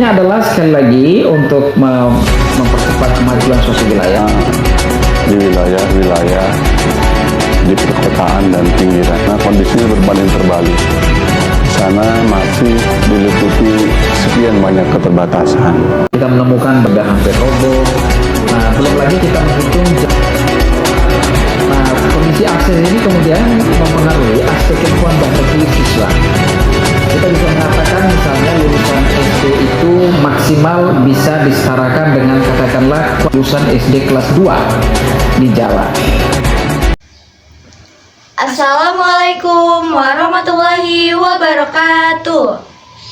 maunya adalah sekali lagi untuk mempercepat kemajuan sosial wilayah. Di wilayah-wilayah di perkotaan dan pinggiran. Nah, kondisinya berbanding terbalik. Di sana masih diliputi sekian banyak keterbatasan. Kita menemukan benda hampir roboh. Nah, belum lagi kita menghitung. Nah, kondisi akses ini kemudian mempengaruhi aspek lingkungan dan bagi siswa. Kita bisa mengatakan misalnya lulusan SD itu maksimal bisa disetarakan dengan katakanlah lulusan SD kelas 2 di Jawa. Assalamualaikum warahmatullahi wabarakatuh.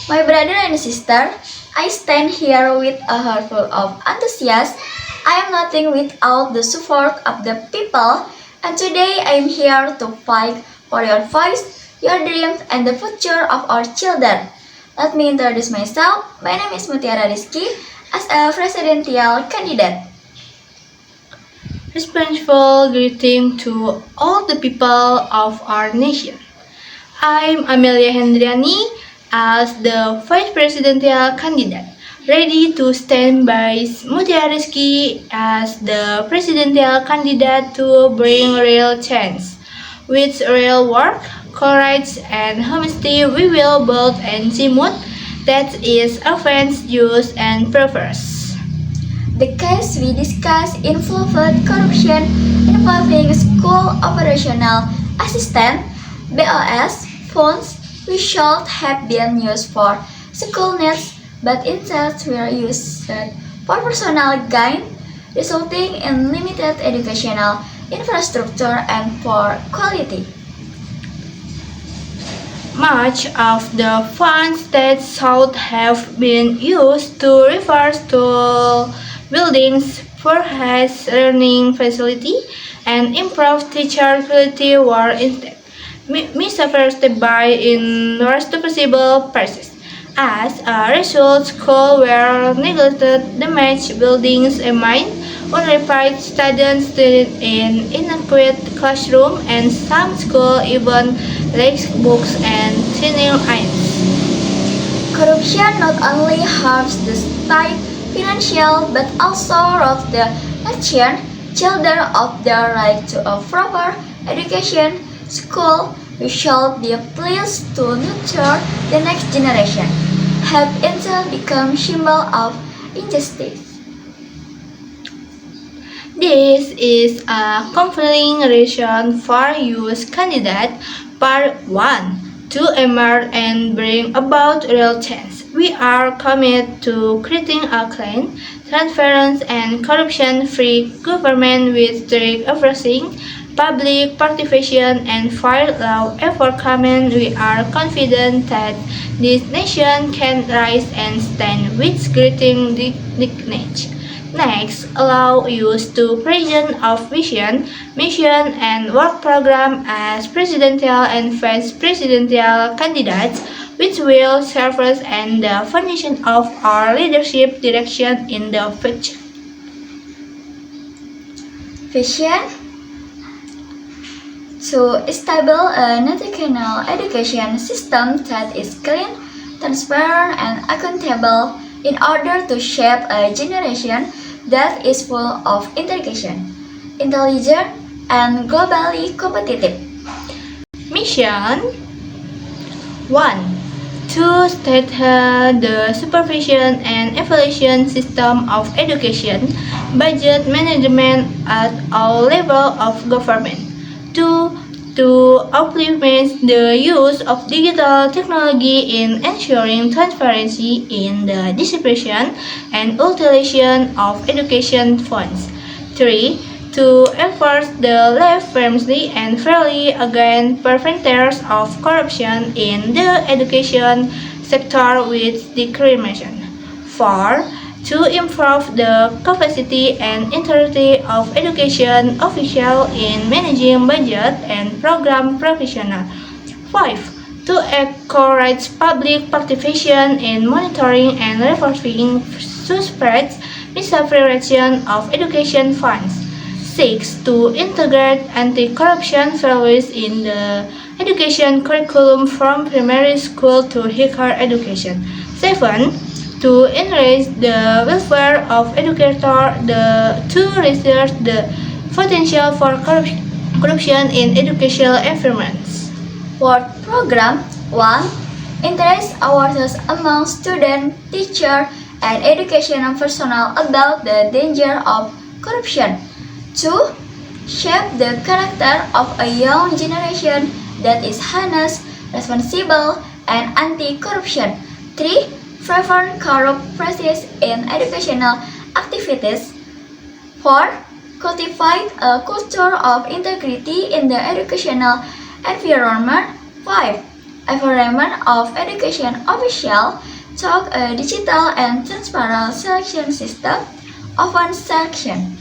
My brother and sister, I stand here with a heart full of enthusiasm. I am nothing without the support of the people, and today I am here to fight for your voice, your dreams, and the future of our children. Let me introduce myself. My name is Mutiara Rizky as a presidential candidate. Respectful greeting to all the people of our nation. I'm Amelia Hendriani as the vice presidential candidate, ready to stand by Mutiara Rizky as the presidential candidate to bring real change. With real work, courage, and honesty, we will build and smooth that is offense, use, and perverse. The case we discuss involved corruption involving school operational assistant (BOS) funds which should have been used for school needs but instead were used for personal gain, resulting in limited educational infrastructure and poor quality. Much of the funds that should have been used to refurbish school buildings, perhaps learning facility, and improve teacher quality were instead misappropriated by in worst possible practices. As a result, schools were neglected, damaged buildings, unrepaired students in inadequate classroom, and some schools even lacked books and cleaning items. Corruption not only harms the state financial but also robs the nation, children of their right to a proper education. School, which should be a place to nurture the next generation, have instead become symbol of injustice. This is a compelling reason for use candidate part 1 to emerge and bring about real change. We are committed to creating a clean, transparent, and corruption-free government with strict oversight, public participation, and fair law enforcement. We are confident that this nation can rise and stand with greater dignity. Next, allow us to present our vision, mission, and work program as presidential and vice presidential candidates, which will serve as and the foundation of our leadership direction in the future. Vision to establish a national education system that is clean, transparent, and accountable in order to shape a generation that is full of intelligent, intelligent, and globally competitive. Mission 1. To strengthen the supervision and evaluation system of education, budget management at all levels of government. 2. To implement the use of digital technology in ensuring transparency in the distribution and utilization of education funds. 3. To enforce the law firmly and fairly against perpetrators of corruption in the education sector with discrimination. 4. To improve the capacity and integrity of education officials in managing budget and program professionals. 5. To encourage public participation in monitoring and reporting suspect misappropriation of education funds. 6. To integrate anti-corruption values in the education curriculum from primary school to higher education. 7. to enrich the welfare of educators, to research the potential for corruption in educational environments. Work Program 1. Interest awareness among students, teachers, and educational personnel about the danger of corruption. 2. Shape the character of a young generation that is honest, responsible, and anti-corruption. 3. Prevent corrupt practices in educational activities. 4. Cultivate a culture of integrity in the educational environment. 5. Environment of education officials took a digital and transparent selection system. Open selection.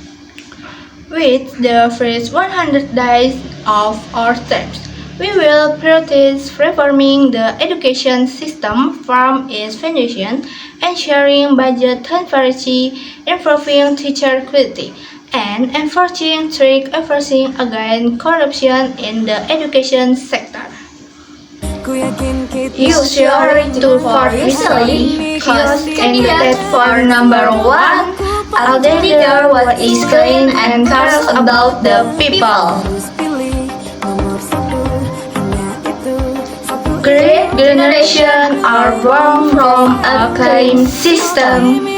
With the first 100 days of our steps, we will prioritize reforming the education system from its foundation, ensuring budget transparency, improving teacher quality, and enforcing strict enforcing against corruption in the education sector. Use your to vote wisely, cause candidate for number 1 outdated what is clean and cares about the people. Great generation are born from a clean system.